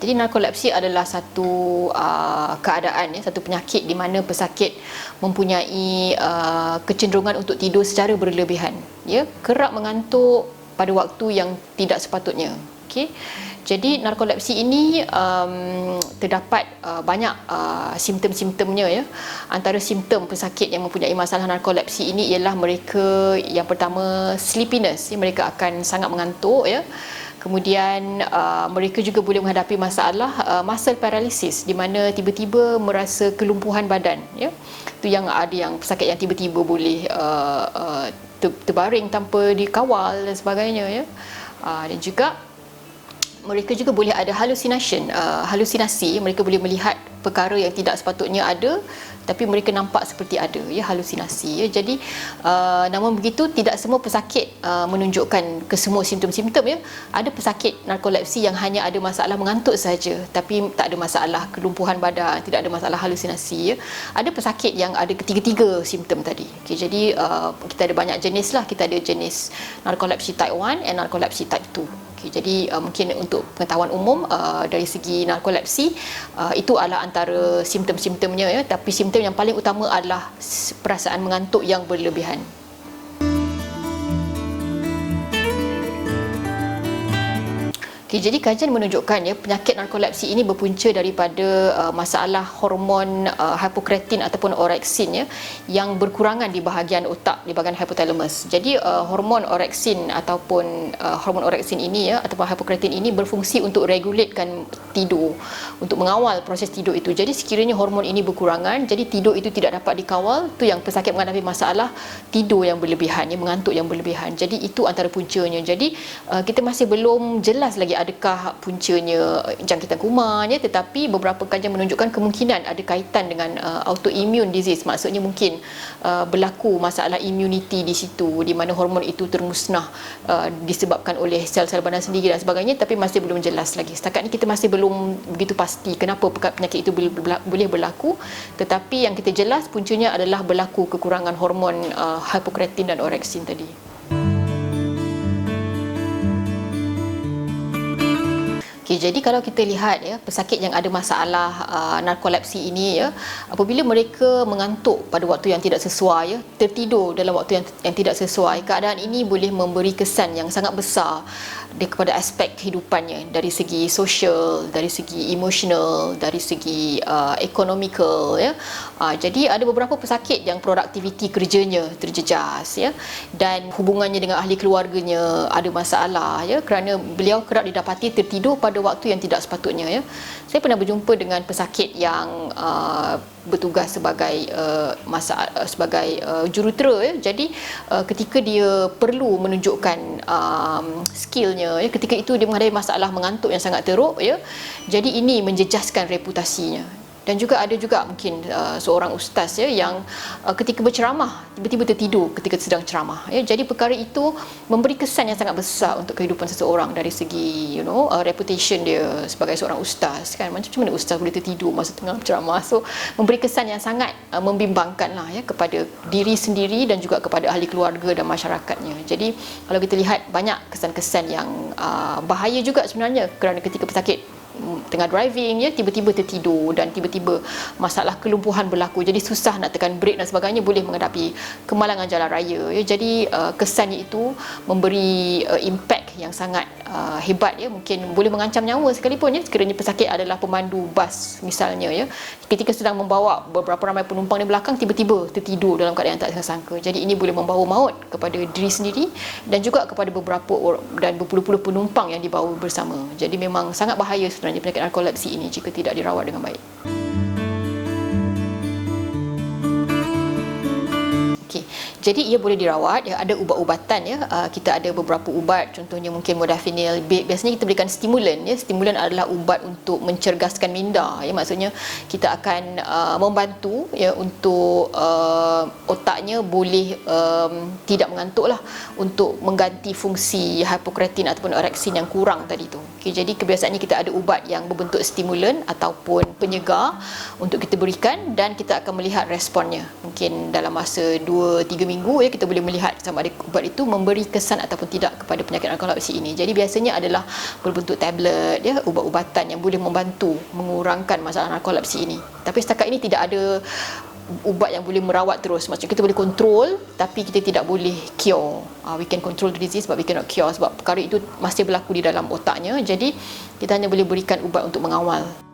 Jadi narkolepsi adalah satu keadaan, satu penyakit di mana pesakit mempunyai kecenderungan untuk tidur secara berlebihan, kerap mengantuk pada waktu yang tidak sepatutnya. Okey. Jadi narkolepsi ini terdapat banyak simptom-simptomnya. Antara simptom pesakit yang mempunyai masalah narkolepsi ini ialah mereka, yang pertama, sleepiness, mereka akan sangat mengantuk. Kemudian mereka juga boleh menghadapi masalah muscle paralysis, di mana tiba-tiba merasa kelumpuhan badan. Itu yang ada yang pesakit yang tiba-tiba boleh terbaring tanpa dikawal dan sebagainya. Dan juga mereka juga boleh ada halusinasi. Mereka boleh melihat perkara yang tidak sepatutnya ada, tapi mereka nampak seperti ada, halusinasi. Jadi namun begitu, tidak semua pesakit menunjukkan kesemua simptom-simptom. Ada pesakit narkolepsi yang hanya ada masalah mengantuk saja, tapi tak ada masalah kelumpuhan badan, tidak ada masalah halusinasi. Ada pesakit yang ada ketiga-tiga simptom tadi. Jadi kita ada banyak jenis lah. Kita ada jenis narkolepsi type 1 and narkolepsi type 2. Jadi mungkin untuk pengetahuan umum, dari segi narkolepsi, itu adalah antara simptom-simptomnya, tapi simptom yang paling utama adalah perasaan mengantuk yang berlebihan. Jadi kajian menunjukkan penyakit narkolepsi ini berpunca daripada masalah hormon hypocretin ataupun orexin yang berkurangan di bahagian otak, di bahagian hypothalamus. Jadi hormon orexin ataupun hormon orexin ini ataupun hypocretin ini berfungsi untuk regulatekan tidur, untuk mengawal proses tidur itu. Jadi sekiranya hormon ini berkurangan, jadi tidur itu tidak dapat dikawal, itu yang pesakit menghadapi masalah tidur yang berlebihan, mengantuk yang berlebihan. Jadi itu antara puncanya. Jadi kita masih belum jelas lagi adakah puncanya jangkitan kuman, tetapi beberapa kajian menunjukkan kemungkinan ada kaitan dengan autoimmune disease. Maksudnya mungkin berlaku masalah immunity di situ, di mana hormon itu termusnah disebabkan oleh sel-sel badan sendiri dan sebagainya, tapi masih belum jelas lagi. Setakat ini kita masih belum begitu pasti kenapa penyakit itu boleh berlaku, tetapi yang kita jelas puncanya adalah berlaku kekurangan hormon hypocretin dan orexin tadi. Jadi kalau kita lihat pesakit yang ada masalah narkolepsi ini, apabila mereka mengantuk pada waktu yang tidak sesuai, tertidur dalam waktu yang tidak sesuai, keadaan ini boleh memberi kesan yang sangat besar kepada aspek kehidupannya, dari segi sosial, dari segi emosional, dari segi economical. Jadi ada beberapa pesakit yang produktiviti kerjanya terjejas, dan hubungannya dengan ahli keluarganya ada masalah, kerana beliau kerap didapati tertidur pada waktu yang tidak sepatutnya. Saya pernah berjumpa dengan pesakit yang bertugas sebagai jurutera. Jadi ketika dia perlu menunjukkan skillnya, ketika itu dia menghadapi masalah mengantuk yang sangat teruk, jadi ini menjejaskan reputasinya. Dan juga ada juga mungkin seorang ustaz yang ketika berceramah tiba-tiba tertidur ketika sedang ceramah. Jadi perkara itu memberi kesan yang sangat besar untuk kehidupan seseorang dari segi reputation dia sebagai seorang ustaz, kan. Macam mana ustaz boleh tertidur masa tengah berceramah? So memberi kesan yang sangat membimbangkan kepada diri sendiri dan juga kepada ahli keluarga dan masyarakatnya. Jadi kalau kita lihat banyak kesan-kesan yang bahaya juga sebenarnya, kerana ketika pesakit tengah driving, tiba-tiba tertidur dan tiba-tiba masalah kelumpuhan berlaku, jadi susah nak tekan brake dan sebagainya, boleh menghadapi kemalangan jalan raya. Jadi kesannya itu memberi impact yang sangat hebat, mungkin boleh mengancam nyawa sekalipun, sekiranya pesakit adalah pemandu bas misalnya, ketika sedang membawa beberapa ramai penumpang di belakang, tiba-tiba tertidur dalam keadaan yang tak sangka. Jadi ini boleh membawa maut kepada diri sendiri dan juga kepada beberapa dan berpuluh-puluh penumpang yang dibawa bersama. Jadi memang sangat bahaya sebenarnya penyakit narkolepsi ini jika tidak dirawat dengan baik. Jadi ia boleh dirawat, ada ubat-ubatan. Kita ada beberapa ubat, contohnya mungkin modafinil. Biasanya kita berikan stimulan. Stimulan adalah ubat untuk mencergaskan minda. Maksudnya kita akan membantu untuk otaknya boleh tidak mengantuk lah, untuk mengganti fungsi hypocretin ataupun orexin yang kurang tadi tu. Jadi kebiasaannya kita ada ubat yang berbentuk stimulan ataupun penyegar untuk kita berikan, dan kita akan melihat responnya mungkin dalam masa 2 2-3 minggu ya, kita boleh melihat sama ada ubat itu memberi kesan ataupun tidak kepada penyakit narkolepsi ini. Jadi biasanya adalah berbentuk tablet ya, ubat-ubatan yang boleh membantu mengurangkan masalah narkolepsi ini. Tapi setakat ini tidak ada ubat yang boleh merawat terus. Maksudnya kita boleh kontrol tapi kita tidak boleh cure. We can control the disease but we cannot cure, sebab perkara itu masih berlaku di dalam otaknya. Jadi kita hanya boleh berikan ubat untuk mengawal.